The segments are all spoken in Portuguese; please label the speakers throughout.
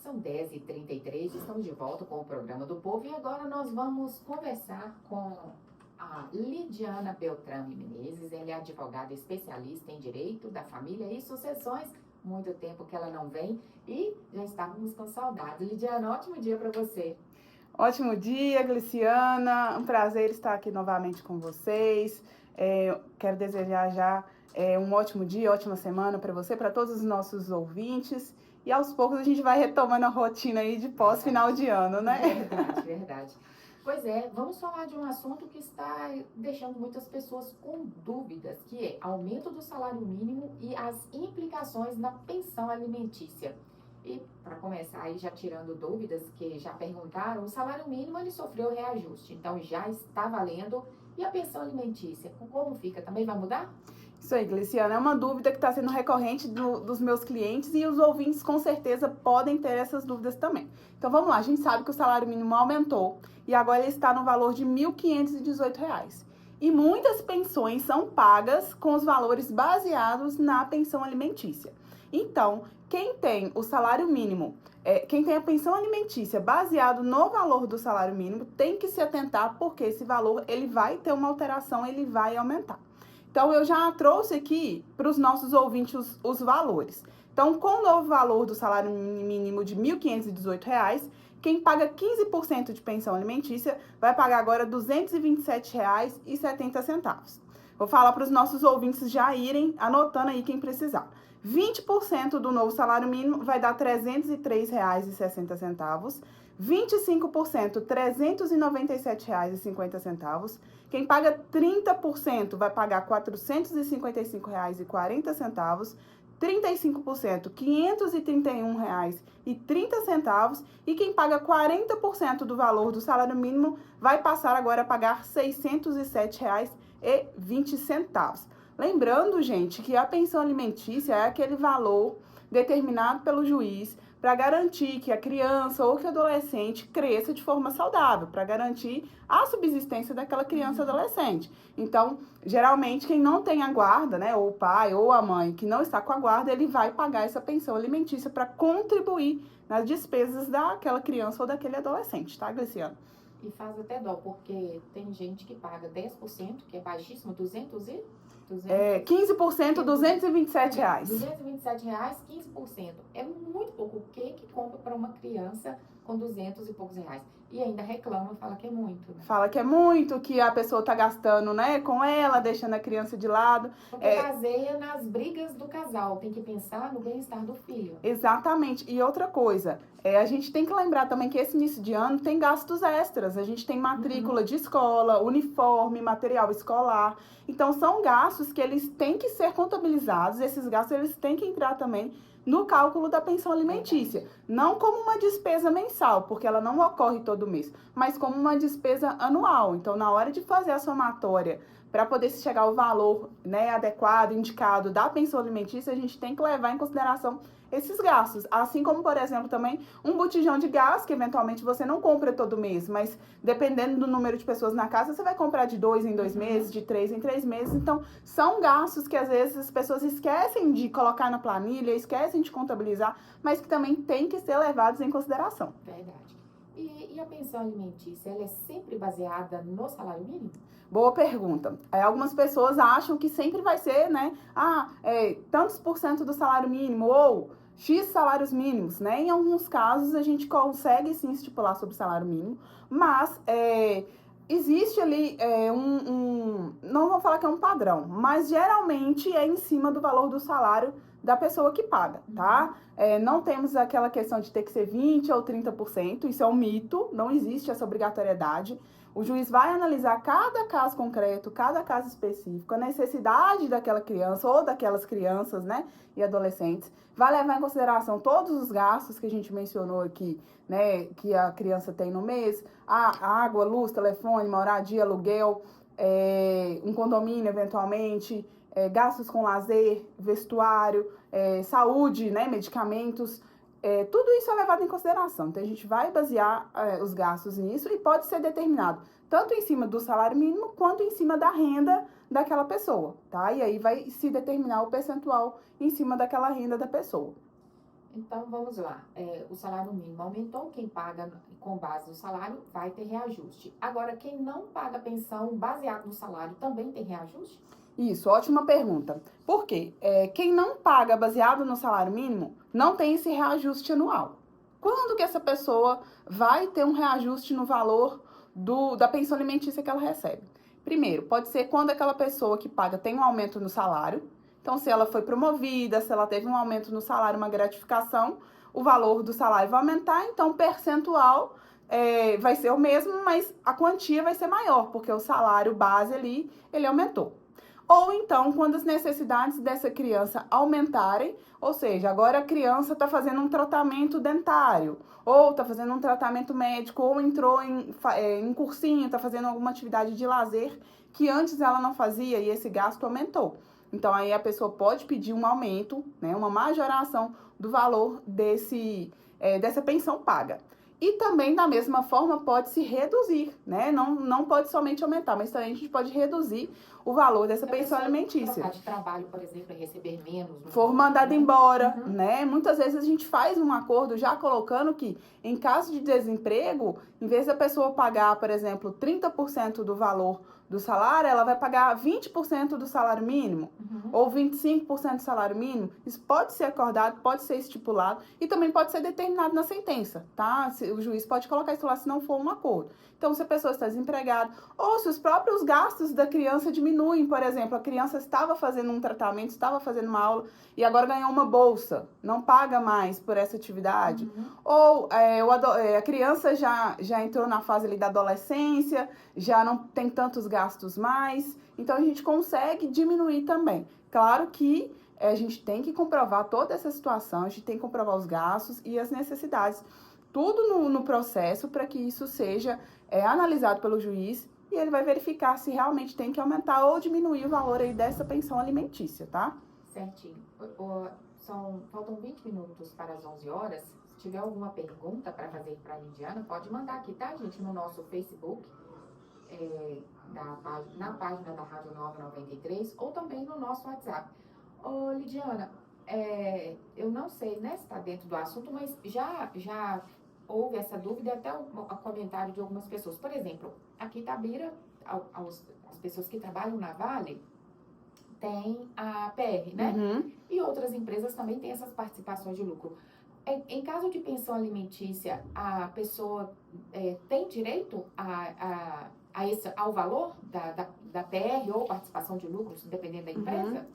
Speaker 1: São 10h33, estamos de volta com o programa do Povo e agora nós vamos conversar com a Lidiana Beltrame Menezes. Ela é advogada especialista em Direito da Família e Sucessões. Muito tempo que ela não vem e já estávamos com saudade. Lidiana, ótimo dia para você.
Speaker 2: Ótimo dia, Gliciana. Um prazer estar aqui novamente com vocês. Quero desejar já um ótimo dia, ótima semana para você, para todos os nossos ouvintes. E aos poucos a gente vai retomando a rotina aí de pós-final de ano, né?
Speaker 1: Verdade, verdade. Pois é, vamos falar de um assunto que está deixando muitas pessoas com dúvidas, que é aumento do salário mínimo e as implicações na pensão alimentícia. E para começar aí, já tirando dúvidas que já perguntaram, o salário mínimo ele sofreu reajuste, então já está valendo. E a pensão alimentícia, como fica? Também vai mudar?
Speaker 2: Isso aí, Gliciana, é uma dúvida que está sendo recorrente dos meus clientes e os ouvintes com certeza podem ter essas dúvidas também. Então vamos lá, a gente sabe que o salário mínimo aumentou e agora ele está no valor de R$ 1.518. E muitas pensões são pagas com os valores baseados na pensão alimentícia. Então, quem tem o salário mínimo, quem tem a pensão alimentícia baseado no valor do salário mínimo, tem que se atentar porque esse valor ele vai ter uma alteração, ele vai aumentar. Então, eu já trouxe aqui para os nossos ouvintes os valores. Então, com o novo valor do salário mínimo de R$ 1.518, quem paga 15% de pensão alimentícia vai pagar agora R$ 227,70. Vou falar para os nossos ouvintes já irem anotando aí quem precisar. 20% do novo salário mínimo vai dar R$ 303,60. 25%, R$ 397,50. Quem paga 30% vai pagar R$ 455,40. 35%, R$ 531,30. E quem paga 40% do valor do salário mínimo vai passar agora a pagar R$ 607,20. Lembrando, gente, que a pensão alimentícia é aquele valor determinado pelo juiz para garantir que a criança ou que o adolescente cresça de forma saudável, para garantir a subsistência daquela criança ou adolescente. Então, geralmente, quem não tem a guarda, né, ou o pai ou a mãe que não está com a guarda, ele vai pagar essa pensão alimentícia para contribuir nas despesas daquela criança ou daquele adolescente, tá, Gliciana?
Speaker 1: E faz até dó, porque tem gente que paga 10%, que é baixíssimo,
Speaker 2: 15%, R$ 227.
Speaker 1: R$ 227, 15%. É muito pouco. O que compra para uma criança com 200 e poucos reais? E ainda reclama, fala que é muito, né?
Speaker 2: Fala que é muito, que a pessoa está gastando, né, com ela, deixando a criança de lado.
Speaker 1: Porque baseia nas brigas do casal. Tem que pensar no bem-estar do filho.
Speaker 2: Exatamente. E outra coisa, a gente tem que lembrar também que esse início de ano tem gastos extras. A gente tem matrícula de escola, uniforme, material escolar. Então, são gastos que eles têm que ser contabilizados. Esses gastos, eles têm que entrar também no cálculo da pensão alimentícia. Não como uma despesa mensal, porque ela não ocorre todo mês, mas como uma despesa anual. Então, na hora de fazer a somatória, para poder chegar ao valor, né, adequado, indicado da pensão alimentícia, a gente tem que levar em consideração esses gastos. Assim como, por exemplo, também um botijão de gás, que eventualmente você não compra todo mês, mas dependendo do número de pessoas na casa, você vai comprar de 2 em 2 meses, de 3 em 3 meses. Então, são gastos que às vezes as pessoas esquecem de colocar na planilha, esquecem de contabilizar, mas que também tem que ser levados em consideração.
Speaker 1: Verdade. E a pensão alimentícia, ela é sempre baseada no salário mínimo?
Speaker 2: Boa pergunta. Algumas pessoas acham que sempre vai ser, né? Tantos por cento do salário mínimo ou X salários mínimos, né? Em alguns casos a gente consegue sim estipular sobre o salário mínimo, mas existe ali não vou falar que é um padrão, mas geralmente é em cima do valor do salário da pessoa que paga, tá? Não temos aquela questão de ter que ser 20% ou 30%, isso é um mito, não existe essa obrigatoriedade. O juiz vai analisar cada caso concreto, cada caso específico, a necessidade daquela criança ou daquelas crianças, né, e adolescentes, vai levar em consideração todos os gastos que a gente mencionou aqui, né, que a criança tem no mês, a água, luz, telefone, moradia, aluguel, um condomínio eventualmente, gastos com lazer, vestuário, saúde, né, medicamentos. Tudo isso é levado em consideração. Então, a gente vai basear os gastos nisso e pode ser determinado tanto em cima do salário mínimo quanto em cima da renda daquela pessoa, tá? E aí vai se determinar o percentual em cima daquela renda da pessoa.
Speaker 1: Então, vamos lá. O salário mínimo aumentou, quem paga com base no salário vai ter reajuste. Agora, quem não paga pensão baseado no salário também tem reajuste?
Speaker 2: Isso, ótima pergunta. Por quê? Quem não paga baseado no salário mínimo não tem esse reajuste anual. Quando que essa pessoa vai ter um reajuste no valor da pensão alimentícia que ela recebe? Primeiro, pode ser quando aquela pessoa que paga tem um aumento no salário. Então, se ela foi promovida, se ela teve um aumento no salário, uma gratificação, o valor do salário vai aumentar, então o percentual vai ser o mesmo, mas a quantia vai ser maior, porque o salário base ali, ele aumentou. Ou então, quando as necessidades dessa criança aumentarem, ou seja, agora a criança está fazendo um tratamento dentário, ou está fazendo um tratamento médico, ou entrou em cursinho, está fazendo alguma atividade de lazer que antes ela não fazia e esse gasto aumentou. Então, aí a pessoa pode pedir um aumento, né, uma majoração do valor dessa pensão paga. E também, da mesma forma, pode se reduzir, né? Não pode somente aumentar, mas também a gente pode reduzir o valor dessa pensão alimentícia.
Speaker 1: Trocar de trabalho, por exemplo, e receber menos.
Speaker 2: For mandado embora, né? Muitas vezes a gente faz um acordo já colocando que, em caso de desemprego, em vez da pessoa pagar, por exemplo, 30% do valor do salário, ela vai pagar 20% do salário mínimo, ou 25% do salário mínimo. Isso pode ser acordado, pode ser estipulado e também pode ser determinado na sentença, tá? O juiz pode colocar isso lá se não for um acordo. Então, se a pessoa está desempregada, ou se os próprios gastos da criança diminuem, por exemplo, a criança estava fazendo um tratamento, estava fazendo uma aula e agora ganhou uma bolsa, não paga mais por essa atividade. Ou a criança já entrou na fase ali da adolescência, já não tem tantos gastos mais, então a gente consegue diminuir também. Claro que a gente tem que comprovar toda essa situação, a gente tem que comprovar os gastos e as necessidades, tudo no processo para que isso seja analisado pelo juiz e ele vai verificar se realmente tem que aumentar ou diminuir o valor aí dessa pensão alimentícia, tá?
Speaker 1: Certinho. Faltam 20 minutos para as 11 horas. Se tiver alguma pergunta para fazer para a Lidiana, pode mandar aqui, tá, gente? No nosso Facebook, na página da Rádio 993 ou também no nosso WhatsApp. Ô, Lidiana, eu não sei, né, se está dentro do assunto, mas já houve essa dúvida, até o comentário de algumas pessoas. Por exemplo, aqui em Itabira, as pessoas que trabalham na Vale têm a PR, né? E outras empresas também têm essas participações de lucro. Em caso de pensão alimentícia, a pessoa tem direito ao valor da PR ou participação de lucros, dependendo da empresa?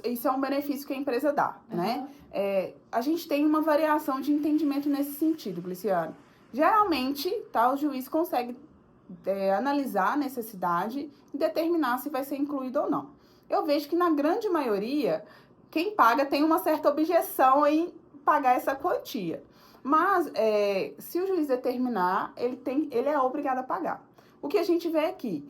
Speaker 2: Isso é um benefício que a empresa dá, né? A gente tem uma variação de entendimento nesse sentido, Gliciane. Geralmente, tá, o juiz consegue analisar a necessidade e determinar se vai ser incluído ou não. Eu vejo que na grande maioria, quem paga tem uma certa objeção em pagar essa quantia. Mas, se o juiz determinar, ele é obrigado a pagar. O que a gente vê aqui,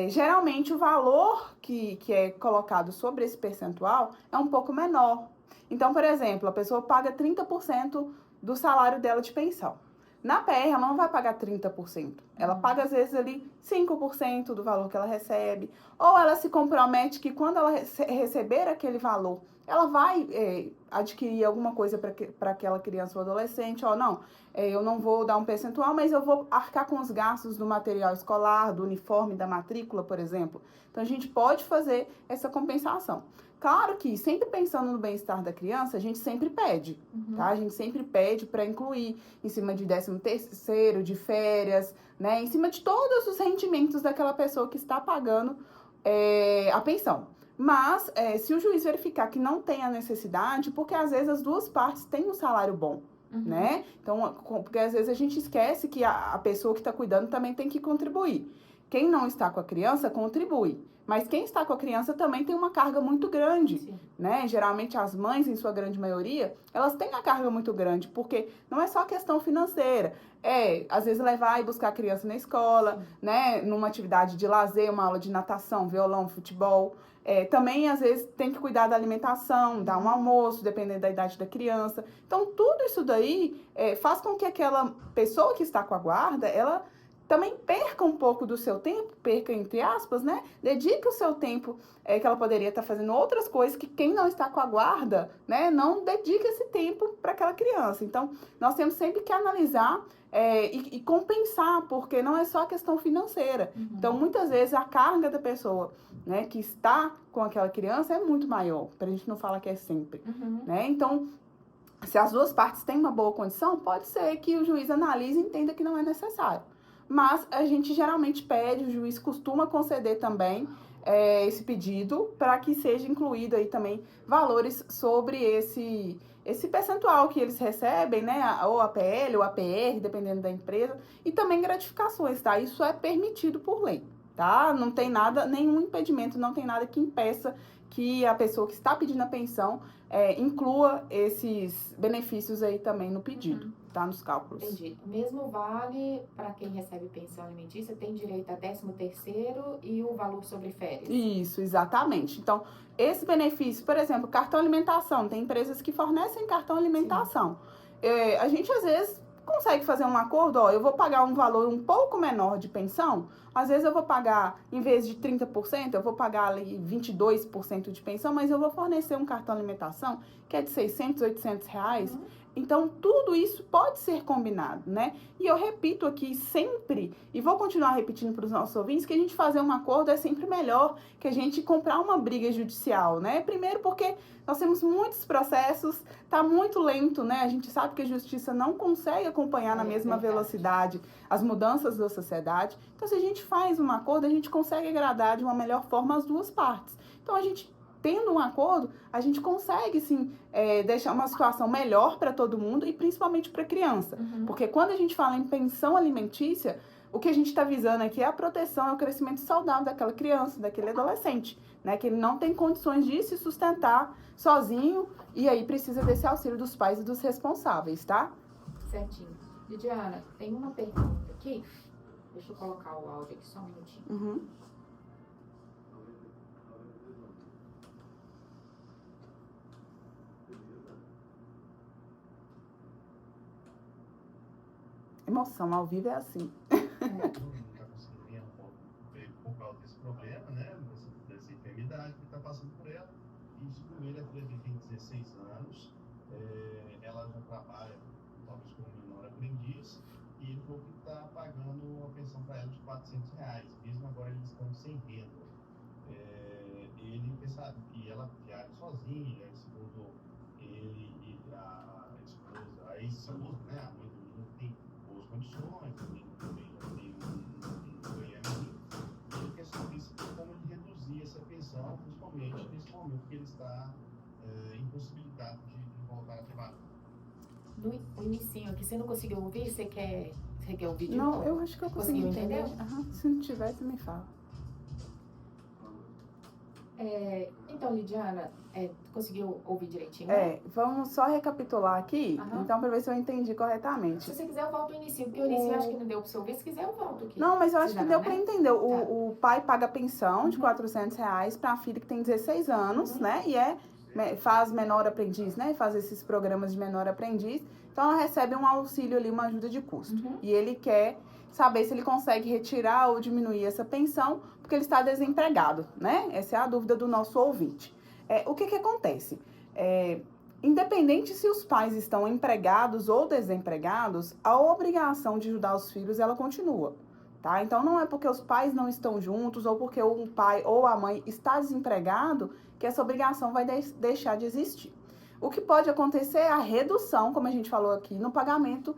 Speaker 2: geralmente o valor que é colocado sobre esse percentual é um pouco menor. Então, por exemplo, a pessoa paga 30% do salário dela de pensão. Na PR, ela não vai pagar 30%. Ela paga, às vezes, ali 5% do valor que ela recebe. Ou ela se compromete que quando ela receber aquele valor, ela vai adquirir alguma coisa para aquela criança ou adolescente. Ou não, eu não vou dar um percentual, mas eu vou arcar com os gastos do material escolar, do uniforme, da matrícula, por exemplo. Então, a gente pode fazer essa compensação. Claro que, sempre pensando no bem-estar da criança, a gente sempre pede, tá? A gente sempre pede para incluir em cima de 13º, de férias, né? Em cima de todos os rendimentos daquela pessoa que está pagando a pensão. Mas, se o juiz verificar que não tem a necessidade, porque às vezes as duas partes têm um salário bom, né? Então, porque às vezes a gente esquece que a pessoa que está cuidando também tem que contribuir. Quem não está com a criança, contribui. Mas quem está com a criança também tem uma carga muito grande, né? Geralmente as mães, em sua grande maioria, elas têm a carga muito grande, porque não é só questão financeira. Às vezes levar e buscar a criança na escola, né? Numa atividade de lazer, uma aula de natação, violão, futebol. Também, às vezes, tem que cuidar da alimentação, dar um almoço, dependendo da idade da criança. Então, tudo isso daí faz com que aquela pessoa que está com a guarda, ela também perca um pouco do seu tempo, perca entre aspas, né? Dedique o seu tempo que ela poderia estar fazendo outras coisas que quem não está com a guarda, né? Não dedique esse tempo para aquela criança. Então, nós temos sempre que analisar e compensar, porque não é só a questão financeira.
Speaker 1: Uhum.
Speaker 2: Então, muitas vezes, a carga da pessoa, né, que está com aquela criança é muito maior, para a gente não falar que é sempre,
Speaker 1: Uhum.
Speaker 2: né? Então, se as duas partes têm uma boa condição, pode ser que o juiz analise e entenda que não é necessário. Mas a gente geralmente pede, o juiz costuma conceder também esse pedido para que seja incluído aí também valores sobre esse percentual que eles recebem, né? Ou APL ou APR, dependendo da empresa, e também gratificações, tá? Isso é permitido por lei, tá? Não tem nada, nenhum impedimento, não tem nada que impeça que a pessoa que está pedindo a pensão inclua esses benefícios aí também no pedido, tá? Nos cálculos.
Speaker 1: Entendi. O mesmo vale para quem recebe pensão alimentícia, tem direito a 13º e o valor sobre férias.
Speaker 2: Isso, exatamente. Então, esse benefício, por exemplo, cartão alimentação, tem empresas que fornecem cartão alimentação. A gente, às vezes, consegue fazer um acordo, ó, eu vou pagar um valor um pouco menor de pensão, às vezes eu vou pagar, em vez de 30%, eu vou pagar ali 22% de pensão, mas eu vou fornecer um cartão alimentação que é de 600, 800 reais. Então, tudo isso pode ser combinado, né? E eu repito aqui sempre, e vou continuar repetindo para os nossos ouvintes, que a gente fazer um acordo é sempre melhor que a gente comprar uma briga judicial, né? Primeiro porque nós temos muitos processos, tá muito lento, né? A gente sabe que a justiça não consegue acompanhar na mesma velocidade as mudanças da sociedade. Então, se a gente faz um acordo, a gente consegue agradar de uma melhor forma as duas partes. Então, a gente tendo um acordo, a gente consegue, sim, deixar uma situação melhor para todo mundo e principalmente para a criança. Porque quando a gente fala em pensão alimentícia, o que a gente está visando aqui é a proteção, é o crescimento saudável daquela criança, daquele adolescente, né? Que ele não tem condições de se sustentar sozinho e aí precisa desse auxílio dos pais e dos responsáveis, tá?
Speaker 1: Certinho. Lidiana, tem uma pergunta aqui. Deixa eu colocar o áudio aqui só um minutinho.
Speaker 2: Uhum. Emoção, ao vivo é assim.
Speaker 3: Não está conseguindo ganhar um pouco por causa desse problema, né? Dessa enfermidade que está passando por ela. E segundo ele, a filha dele tem 16 anos, ela já trabalha, talvez como menor aprendiz, e ele falou que está pagando uma pensão para ela de R$400, mesmo agora eles estão sem renda. Ele pensava, e ela viaja sozinha, segundo ele e a esposa, a ex-esposa, né? A mãe do menino tem boas condições, também já tem um ganhamento. E ele quer saber se tem como ele reduzir essa pensão, principalmente nesse momento que ele está impossibilitado de voltar a trabalhar.
Speaker 1: No inicinho aqui, você não conseguiu ouvir? Você quer ouvir de
Speaker 2: Não,
Speaker 1: novo?
Speaker 2: eu acho que eu consegui
Speaker 1: Conseguiu
Speaker 2: entender.
Speaker 1: entender?
Speaker 2: Se não tiver, você me fala.
Speaker 1: Então, Lidiana, conseguiu ouvir direitinho?
Speaker 2: Vamos só recapitular aqui, então, para ver se eu entendi corretamente.
Speaker 1: Se você quiser, eu volto ao início, porque o início eu acho que não deu para você ouvir. Se quiser, eu volto aqui.
Speaker 2: Não, mas eu acho que deu para entender.
Speaker 1: Tá.
Speaker 2: O pai paga pensão de R$400 para a filha que tem 16 anos, né? E faz menor aprendiz, né? Faz esses programas de menor aprendiz. Então, ela recebe um auxílio ali, uma ajuda de custo. E ele quer saber se ele consegue retirar ou diminuir essa pensão, porque ele está desempregado, né? Essa é a dúvida do nosso ouvinte. O que acontece? Independente se os pais estão empregados ou desempregados, a obrigação de ajudar os filhos, ela continua, tá? Então, não é porque os pais não estão juntos ou porque o pai ou a mãe está desempregado que essa obrigação vai deixar de existir. O que pode acontecer é a redução, como a gente falou aqui, no pagamento,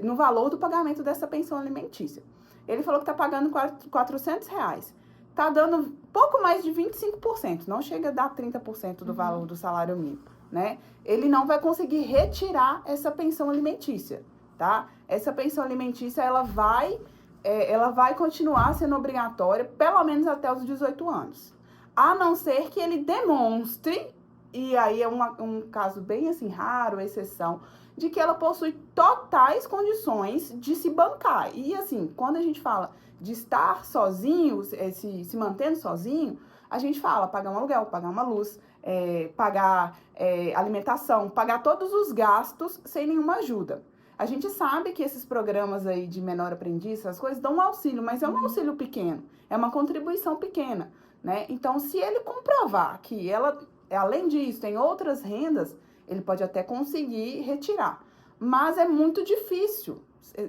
Speaker 2: no valor do pagamento dessa pensão alimentícia. Ele falou que está pagando R$400. Está dando pouco mais de 25%, não chega a dar 30% do valor do salário mínimo, né? Ele não vai conseguir retirar essa pensão alimentícia, tá? Essa pensão alimentícia, ela vai continuar sendo obrigatória, pelo menos até os 18 anos. A não ser que ele demonstre, e aí é um caso bem assim raro, exceção, de que ela possui totais condições de se bancar. E assim, quando a gente fala de estar sozinho, se mantendo sozinho, a gente fala pagar um aluguel, pagar uma luz, pagar alimentação, pagar todos os gastos sem nenhuma ajuda. A gente sabe que esses programas aí de menor aprendiz, essas coisas, dão um auxílio, mas é um auxílio pequeno, é uma contribuição pequena, né? Então, se ele comprovar que ela, além disso, tem outras rendas, ele pode até conseguir retirar. Mas é muito difícil.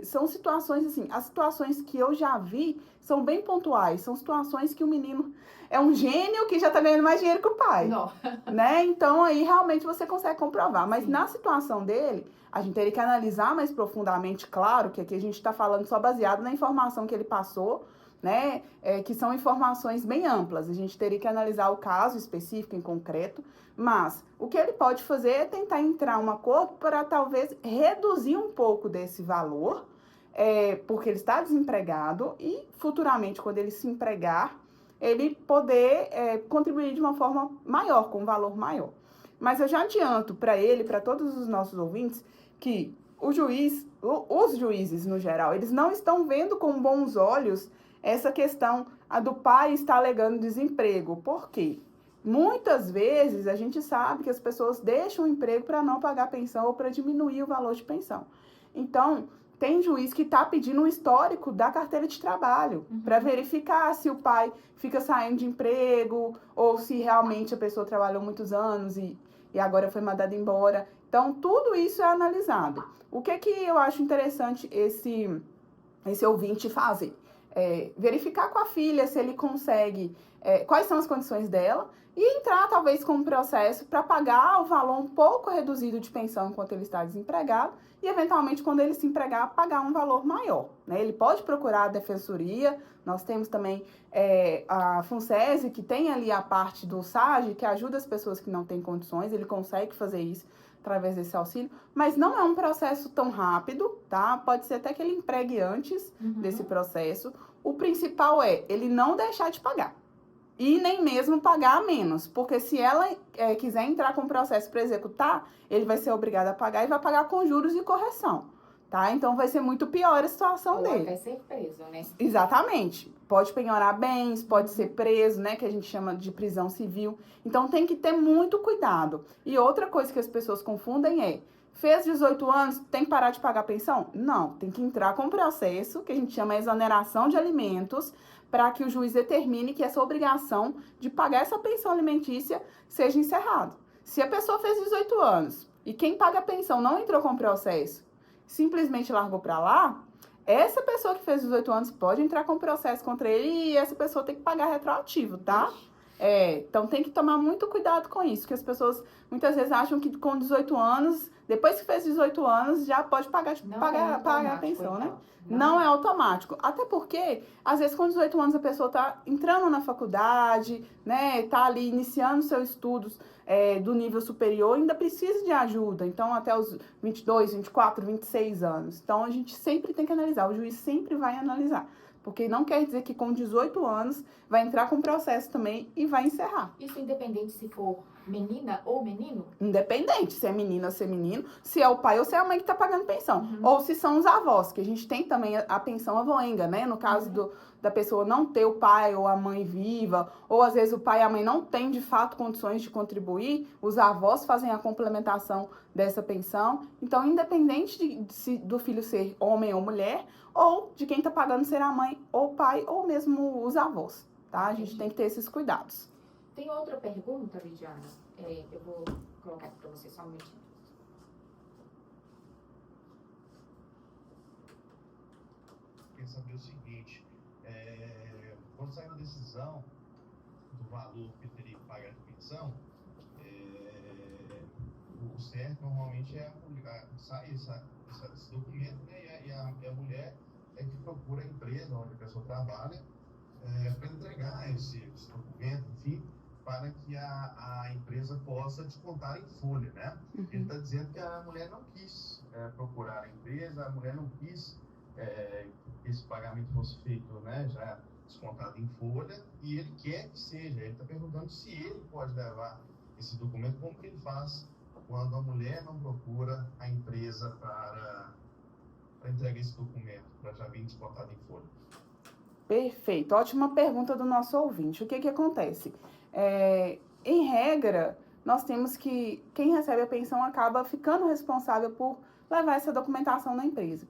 Speaker 2: São situações assim, as situações que eu já vi são bem pontuais, são situações que o menino é um gênio que já tá ganhando mais dinheiro que o pai.
Speaker 1: Não.
Speaker 2: Né? Então, aí realmente você consegue comprovar. Mas
Speaker 1: Sim.
Speaker 2: na situação dele, a gente teria que analisar mais profundamente, claro, que aqui a gente está falando só baseado na informação que ele passou, né? Que são informações bem amplas. A gente teria que analisar o caso específico, em concreto. Mas o que ele pode fazer é tentar entrar um acordo para talvez reduzir um pouco desse valor, porque ele está desempregado e futuramente, quando ele se empregar, ele poder contribuir de uma forma maior, com um valor maior. Mas eu já adianto para ele, para todos os nossos ouvintes, que os juízes, no geral, eles não estão vendo com bons olhos essa questão do pai estar alegando desemprego. Por quê? Muitas vezes a gente sabe que as pessoas deixam o emprego para não pagar pensão ou para diminuir o valor de pensão. Então, tem juiz que está pedindo um histórico da carteira de trabalho para verificar se o pai fica saindo de emprego ou se realmente a pessoa trabalhou muitos anos e agora foi mandada embora. Então, tudo isso é analisado. O que eu acho interessante esse ouvinte fazer? Verificar com a filha se ele consegue, quais são as condições dela, e entrar talvez com um processo para pagar o valor um pouco reduzido de pensão enquanto ele está desempregado e, eventualmente, quando ele se empregar, pagar um valor maior, né? Ele pode procurar a defensoria, nós temos também a FUNSESI, que tem ali a parte do SAGE, que ajuda as pessoas que não têm condições, ele consegue fazer isso através desse auxílio, mas não é um processo tão rápido, tá? Pode ser até que ele empregue antes desse processo. O principal é ele não deixar de pagar. E nem mesmo pagar menos, porque se ela quiser entrar com o processo para executar, ele vai ser obrigado a pagar e vai pagar com juros e correção, tá? Então vai ser muito pior a situação dele.
Speaker 1: Vai ser preso, né?
Speaker 2: Exatamente. Pode penhorar bens, pode ser preso, né? Que a gente chama de prisão civil. Então tem que ter muito cuidado. E outra coisa que as pessoas confundem fez 18 anos, tem que parar de pagar pensão? Não, tem que entrar com um processo que a gente chama exoneração de alimentos, para que o juiz determine que essa obrigação de pagar essa pensão alimentícia seja encerrada. Se a pessoa fez 18 anos e quem paga a pensão não entrou com o processo, simplesmente largou para lá, essa pessoa que fez 18 anos pode entrar com processo contra ele e essa pessoa tem que pagar retroativo, tá? Então tem que tomar muito cuidado com isso, que as pessoas muitas vezes acham que com 18 anos, depois que fez 18 anos, já pode pagar a pensão, né? Não é automático. Até porque, às vezes, com 18 anos, a pessoa está entrando na faculdade, né? Tá ali iniciando seus estudos do nível superior, ainda precisa de ajuda. Então, até os 22, 24, 26 anos. Então, a gente sempre tem que analisar. O juiz sempre vai analisar. Porque não quer dizer que com 18 anos vai entrar com processo também e vai encerrar.
Speaker 1: Isso independente se for menina ou menino?
Speaker 2: Independente se é menina ou se é menino, se é o pai ou se é a mãe que está pagando pensão. Ou se são os avós, que a gente tem também a pensão avoenga, né? No caso da pessoa não ter o pai ou a mãe viva, ou às vezes o pai e a mãe não têm de fato condições de contribuir, os avós fazem a complementação dessa pensão. Então, independente do filho ser homem ou mulher, ou de quem está pagando ser a mãe ou o pai, ou mesmo os avós, tá? A gente tem que ter esses cuidados.
Speaker 1: Tem outra pergunta, Lidiana? Eu vou colocar aqui para você só um minutinho.
Speaker 3: Quer saber o seguinte, quando sai uma decisão do valor que eu teria que pagar de pensão, o certo normalmente sai esse documento, né, e a mulher é que procura a empresa onde a pessoa trabalha para entregar esse documento, enfim, para que a empresa possa descontar em folha, né? Ele está dizendo que a mulher não quis procurar a empresa, a mulher não quis que esse pagamento fosse feito, né, já descontado em folha, e ele quer que seja. Ele está perguntando se ele pode levar esse documento, como que ele faz quando a mulher não procura a empresa para entregar esse documento, para já vir descontado em folha.
Speaker 2: Perfeito, ótima pergunta do nosso ouvinte. O que acontece? Em regra, nós temos que quem recebe a pensão acaba ficando responsável por levar essa documentação na empresa.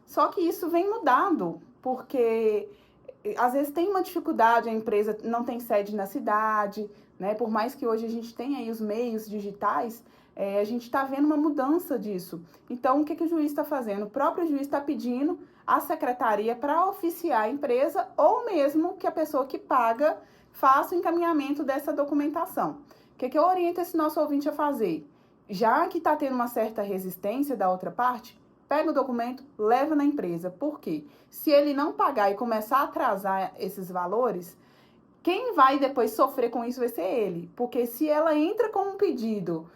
Speaker 2: Só que isso vem mudando, porque às vezes tem uma dificuldade, a empresa não tem sede na cidade, né? Por mais que hoje a gente tenha aí os meios digitais, a gente está vendo uma mudança disso. Então, o que o juiz está fazendo? O próprio juiz está pedindo à secretaria para oficiar a empresa ou mesmo que a pessoa que paga faça o encaminhamento dessa documentação. O que eu oriento esse nosso ouvinte a fazer? Já que está tendo uma certa resistência da outra parte, pega o documento, leva na empresa. Por quê? Se ele não pagar e começar a atrasar esses valores, quem vai depois sofrer com isso vai ser ele. Porque se ela entra com um pedido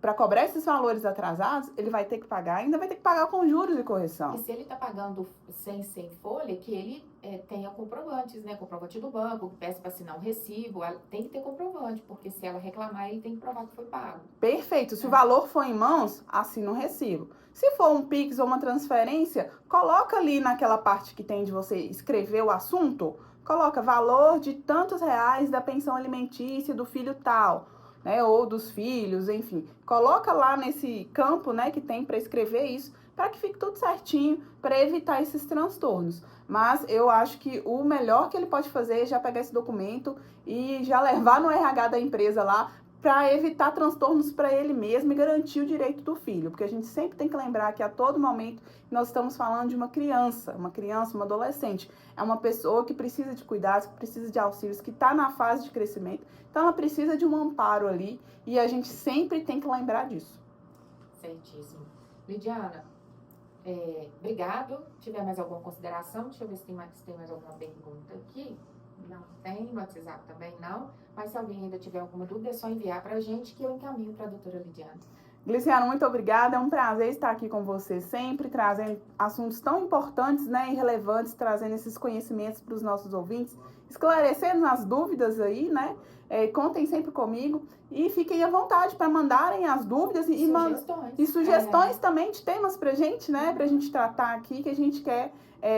Speaker 2: para cobrar esses valores atrasados, ele vai ter que pagar, ainda vai ter que pagar com juros de correção.
Speaker 1: E se ele está pagando sem folha, que ele tenha comprovantes, né? Comprovante do banco, que peça para assinar um recibo, tem que ter comprovante, porque se ela reclamar, ele tem que provar que foi pago.
Speaker 2: Perfeito. Se o valor for em mãos, assina um recibo. Se for um Pix ou uma transferência, coloca ali naquela parte que tem de você escrever o assunto, coloca valor de tantos reais da pensão alimentícia do filho tal, né, ou dos filhos, enfim. Coloca lá nesse campo, né, que tem para escrever isso, para que fique tudo certinho, para evitar esses transtornos. Mas eu acho que o melhor que ele pode fazer é já pegar esse documento e já levar no RH da empresa lá, para evitar transtornos para ele mesmo e garantir o direito do filho. Porque a gente sempre tem que lembrar que a todo momento nós estamos falando de uma criança, uma adolescente. É uma pessoa que precisa de cuidados, que precisa de auxílios, que está na fase de crescimento. Então ela precisa de um amparo ali e a gente sempre tem que lembrar disso.
Speaker 1: Certíssimo. Lidiana, obrigado. Se tiver mais alguma consideração, deixa eu ver se tem mais alguma pergunta aqui. Não tem, no WhatsApp também não. Mas se alguém ainda tiver alguma dúvida, é só enviar para a gente que eu encaminho para a doutora Lidiana.
Speaker 2: Gliciana, muito obrigada. É um prazer estar aqui com você sempre, trazendo assuntos tão importantes, né, e relevantes, trazendo esses conhecimentos para os nossos ouvintes, esclarecendo as dúvidas aí, né? Contem sempre comigo e fiquem à vontade para mandarem as dúvidas e sugestões também de temas para a gente, né? Para a gente tratar aqui, que a gente quer,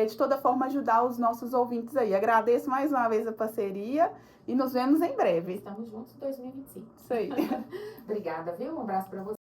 Speaker 2: de toda forma, ajudar os nossos ouvintes aí. Agradeço mais uma vez a parceria e nos vemos em breve.
Speaker 1: Estamos juntos em 2025.
Speaker 2: Isso aí.
Speaker 1: Obrigada, viu? Um abraço para você.